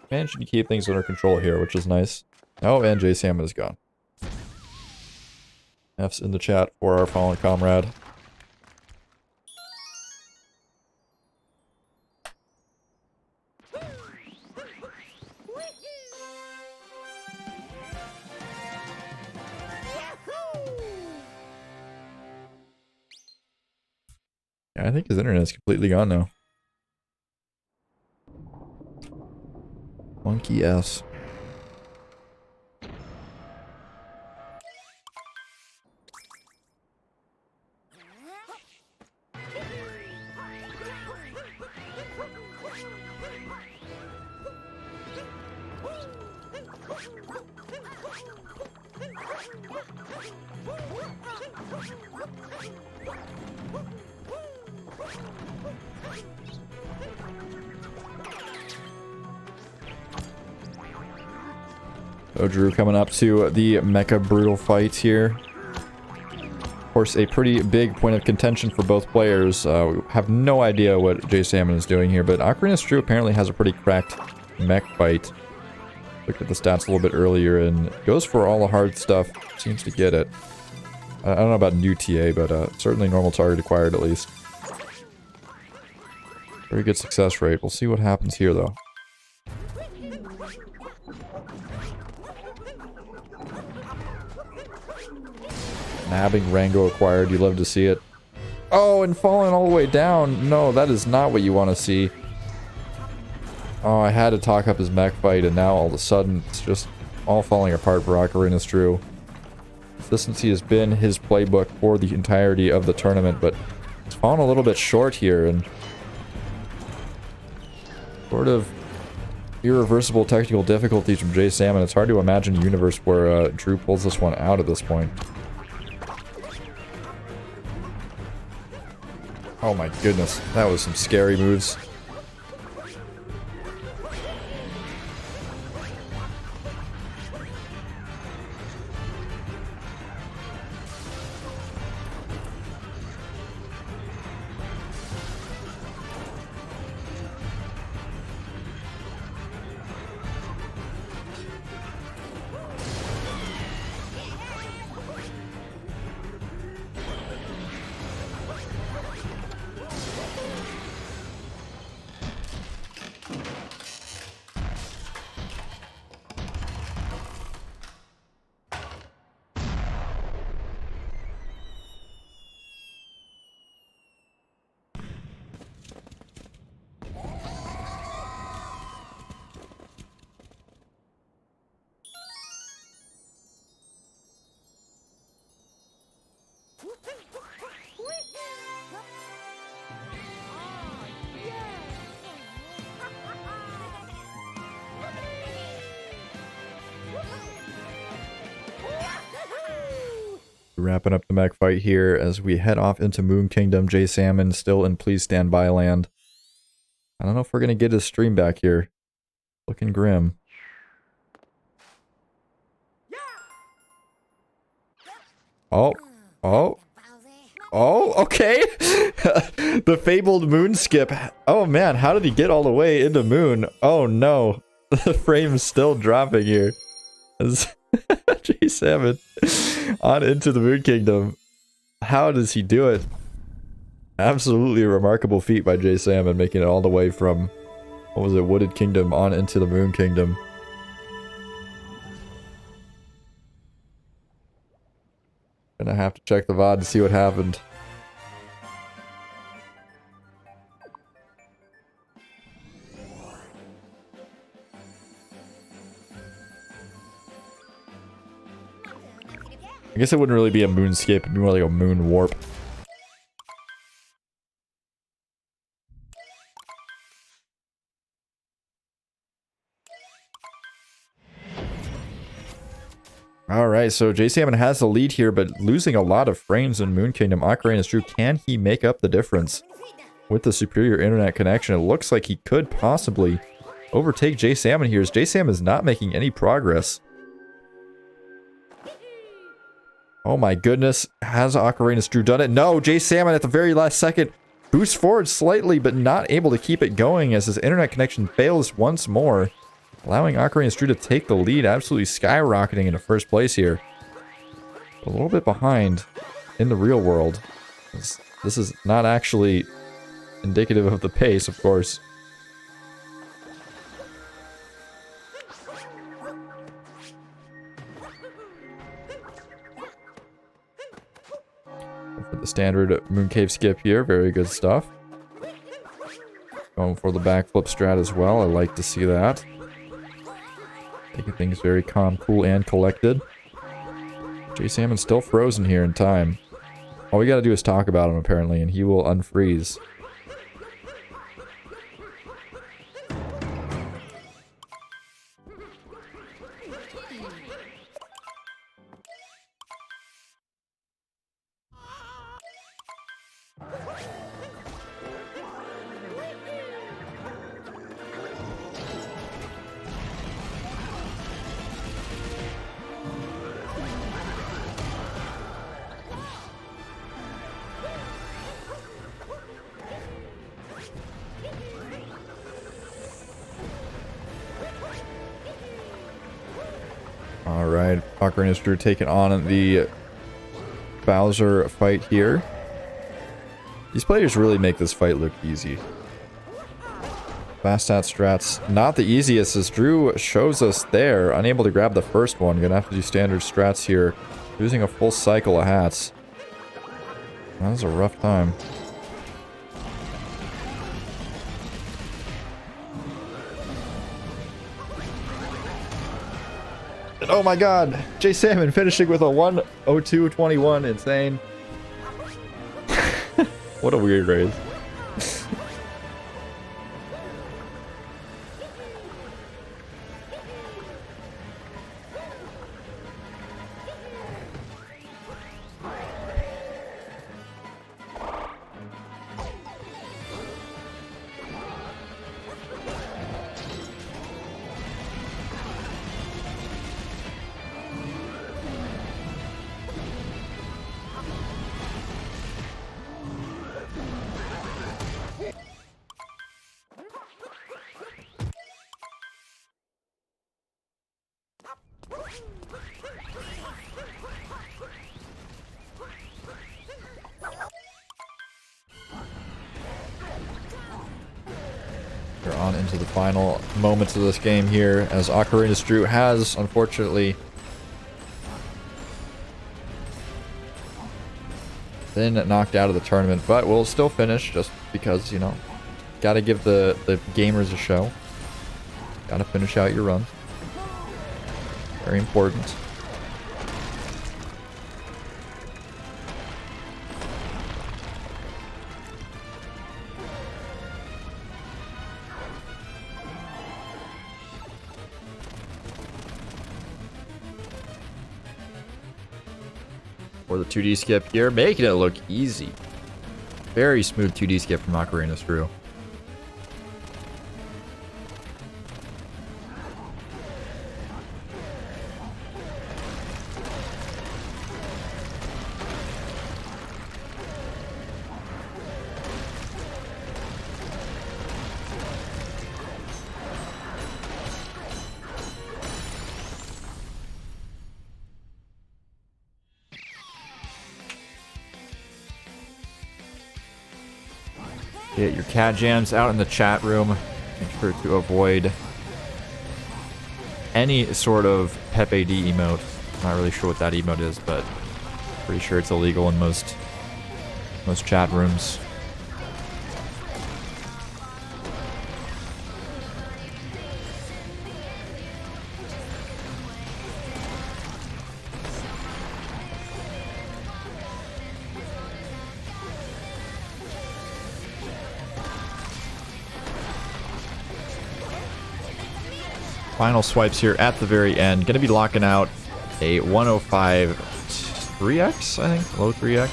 [SPEAKER 1] managed to keep things under control here, which is nice. Oh, and J Salmon is gone. F's in the chat for our fallen comrade. Yeah, I think his internet is completely gone now. Monkey S. So Drew coming up to the Mecha Brutal fight here. Of course, a pretty big point of contention for both players. We have no idea what J Salmon is doing here, but Ocarina's Drew apparently has a pretty cracked mech fight. Looked at the stats a little bit earlier and goes for all the hard stuff. Seems to get it. I don't know about new TA, but certainly normal target acquired at least. Very good success rate. We'll see what happens here though. Nabbing Rango acquired, you love to see it. Oh, and falling all the way down. No, that is not what you want to see. Oh, I had to talk up his mech fight, and now all of a sudden, it's just all falling apart for Ocarina's Drew. Consistency has been his playbook for the entirety of the tournament, but it's fallen a little bit short here, and sort of irreversible technical difficulties from J Salmon. It's hard to imagine a universe where Drew pulls this one out at this point. Oh my goodness, that was some scary moves. Wrapping up the mech fight here as we head off into Moon Kingdom. J Salmon still in Please Stand By land. I don't know if we're gonna get his stream back here. Looking grim. Oh, okay. The fabled moon skip. Oh man, how did he get all the way into moon? Oh no, the frame's still dropping here. J Salmon on into the Moon Kingdom. How does he do it? Absolutely a remarkable feat by J Salmon, making it all the way from, what was it, Wooded Kingdom on into the Moon Kingdom. Gonna have to check the VOD to see what happened. I guess it wouldn't really be a moonscape, it'd be more like a moon warp. Alright, so J Salmon has the lead here, but losing a lot of frames in Moon Kingdom. Ocarina's Drew, can he make up the difference? With the superior internet connection, it looks like he could possibly overtake J Salmon here, as J Salmon is not making any progress. Oh my goodness. Has Ocarina Drew done it? No, Jay Salmon at the very last second boosts forward slightly, but not able to keep it going as his internet connection fails once more, allowing Ocarina Drew to take the lead, absolutely skyrocketing into first place here. A little bit behind in the real world. This is not actually indicative of the pace, of course. For the standard Mooncave skip here, very good stuff. Going for the backflip strat as well, I like to see that. Taking things very calm, cool, and collected. Jay Salmon's still frozen here in time. All we gotta do is talk about him, apparently, and he will unfreeze. Alright, Ocarina of Drew taking on the Bowser fight here. These players really make this fight look easy. Fast stat strats, not the easiest, as Drew shows us there. Unable to grab the first one. Gonna have to do standard strats here. Losing a full cycle of hats. That was a rough time. Oh my god! Jay Salmon finishing with a 1:02.21. Insane. What a weird race. We're on into the final moments of this game here, as Ocarina of Drew has, unfortunately, been knocked out of the tournament, but we'll still finish just because, you know, gotta give the gamers a show. Gotta finish out your run. Very important. For the 2D skip here, making it look easy. Very smooth 2D skip from Ocarina of Drew. Get your cat jams out in the chat room. Make sure to avoid any sort of Pepe D emote. Not really sure what that emote is, but pretty sure it's illegal in most chat rooms. Final swipes here at the very end. Going to be locking out a 105 3x, I think. Low 3x.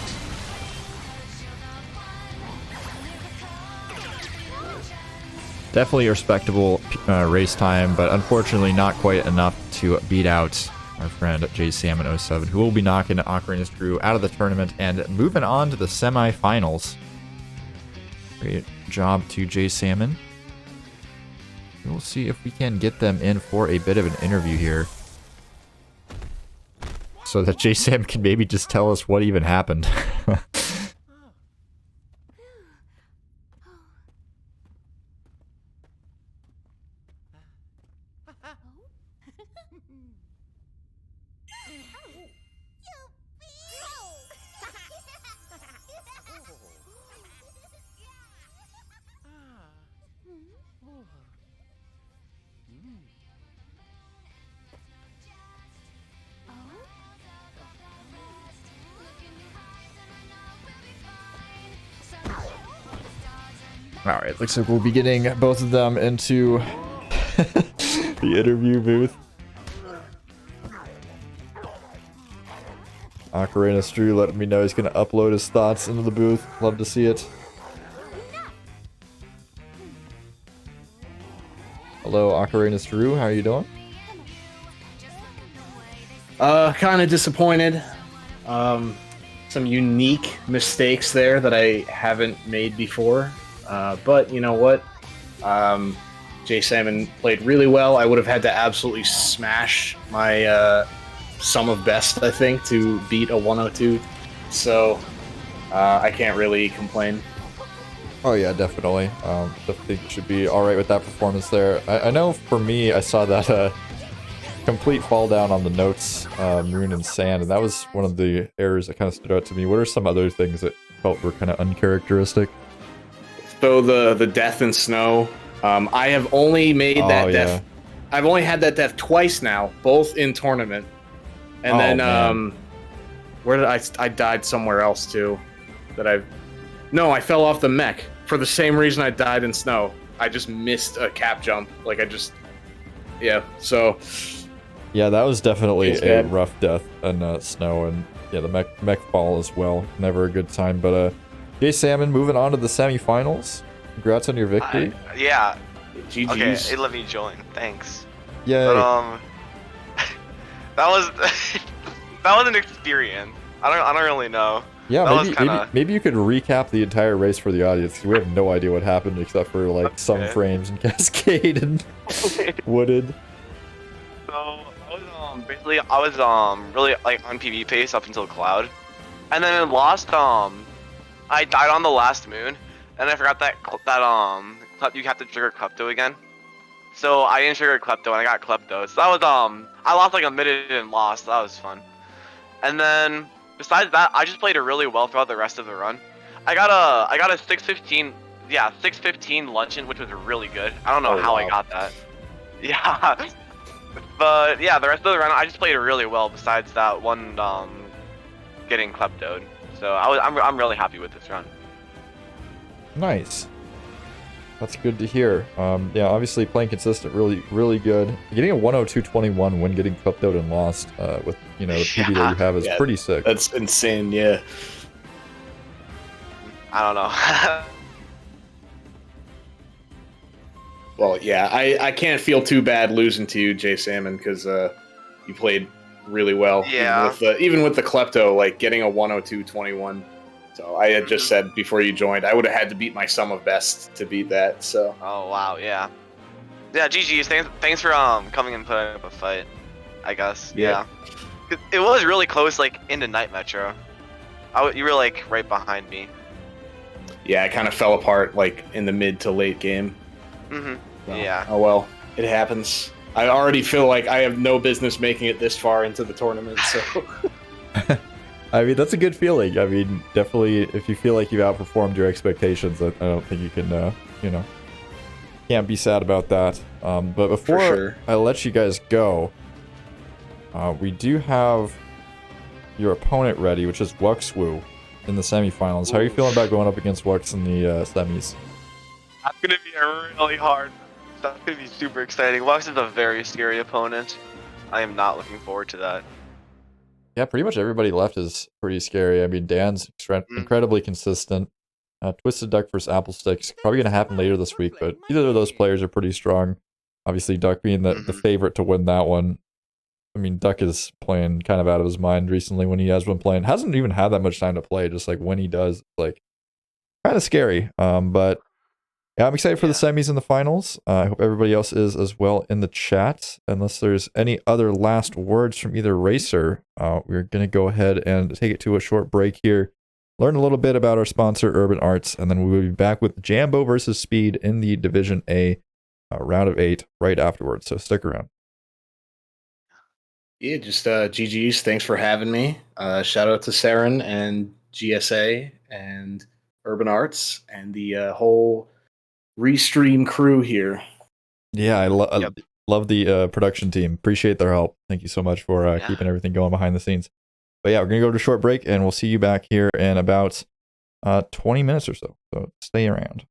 [SPEAKER 1] Definitely a respectable race time, but unfortunately not quite enough to beat out our friend jasalmon07, who will be knocking Ocarina Drew out of the tournament and moving on to the semifinals. Great job to J-Salmon. We'll see if we can get them in for a bit of an interview here, so that J-Sam can maybe just tell us what even happened. Alright, looks like we'll be getting both of them into the interview booth. Ocarina Drew letting me know he's going to upload his thoughts into the booth. Love to see it. Hello, Ocarina Drew. How are you doing?
[SPEAKER 2] Kind of disappointed. Some unique mistakes there that I haven't made before. But you know what? J-Salmon played really well. I would have had to absolutely smash my sum of best, I think, to beat a 102. So I can't really complain.
[SPEAKER 1] Oh yeah, definitely. Definitely should be alright with that performance there. I know for me, I saw that complete fall down on the notes, Moon and Sand, and that was one of the errors that kind of stood out to me. What are some other things that felt were kind of uncharacteristic?
[SPEAKER 2] So the death in snow. I have only made that death. I've only had that death twice now, both in tournament. And then where did I died somewhere else too? No, I fell off the mech for the same reason I died in snow. I just missed a cap jump. Like so. Yeah,
[SPEAKER 1] that was definitely a rough death in snow, and yeah, the mech fall as well. Never a good time, but J-Salmon moving on to the semifinals. Congrats on your victory.
[SPEAKER 3] Yeah.
[SPEAKER 2] GG's.
[SPEAKER 3] Okay, let me join. Thanks.
[SPEAKER 1] Yeah.
[SPEAKER 3] But, that was that was an experience. I don't really know.
[SPEAKER 1] Yeah, maybe you could recap the entire race for the audience, because we have no idea what happened except for like some frames and Cascade and Wooded.
[SPEAKER 3] So I was really like on PV pace up until Cloud, and then in Lost I died on the last moon, and I forgot that you have to trigger Klepto again. So I didn't trigger Klepto, and I got Klepto. So that was I lost like a minute in Lost. So that was fun. And then besides that, I just played it really well throughout the rest of the run. I got a 615 luncheon, which was really good. I don't know how I got that. Yeah. But yeah, the rest of the run I just played it really well. Besides that one getting Kleptoed. So I'm really happy with this run.
[SPEAKER 1] Nice. That's good to hear. Yeah, obviously playing consistent, really good. Getting a 102.21 when getting Kleptoed and Lost with the PB that you have is pretty sick.
[SPEAKER 2] That's insane. Yeah.
[SPEAKER 3] I don't know.
[SPEAKER 2] Well, yeah, I can't feel too bad losing to you, J-Salmon, because you played really well.
[SPEAKER 3] Yeah.
[SPEAKER 2] Even with the Klepto, like getting a 102.21. So I had just said before you joined, I would have had to beat my sum of best to beat that. So. Oh
[SPEAKER 3] wow, yeah. Yeah, GG's. Thanks for coming and putting up a fight. I guess. Yeah. It was really close, like into Night Metro. You were like right behind me.
[SPEAKER 2] Yeah, I kind of fell apart like in the mid to late game. So,
[SPEAKER 3] yeah.
[SPEAKER 2] Oh well, it happens. I already feel like I have no business making it this far into the tournament. So.
[SPEAKER 1] I mean, that's a good feeling. I mean, definitely, if you feel like you've outperformed your expectations, I don't think you can, can't be sad about that. But before I let you guys go, we do have your opponent ready, which is Wuxwu in the semifinals. How are you feeling about going up against Wux in the semis?
[SPEAKER 3] That's going to be a really hard. That's going to be super exciting. Wux is a very scary opponent. I am not looking forward to that.
[SPEAKER 1] Yeah, pretty much everybody left is pretty scary. I mean, Dan's incredibly consistent. Twisted Duck versus Apple Sticks probably going to happen later this week, but either of those players are pretty strong. Obviously, Duck being the favorite to win that one. I mean, Duck is playing kind of out of his mind recently when he has been playing. Hasn't even had that much time to play. Just like when he does, like kind of scary. But yeah, I'm excited for the semis and the finals. I hope everybody else is as well in the chat. Unless there's any other last words from either racer, we're going to go ahead and take it to a short break here. Learn a little bit about our sponsor, Urban Arts, and then we will be back with Jambo versus Speed in the Division A round of 8 right afterwards. So stick around.
[SPEAKER 2] Yeah, just GG's. Thanks for having me. Shout out to Saren and GSA and Urban Arts and the whole Restream crew here.
[SPEAKER 1] Yeah, I love the production team. Appreciate their help. Thank you so much for keeping everything going behind the scenes. But yeah, we're going to go to a short break, and we'll see you back here in about 20 minutes or so. So stay around.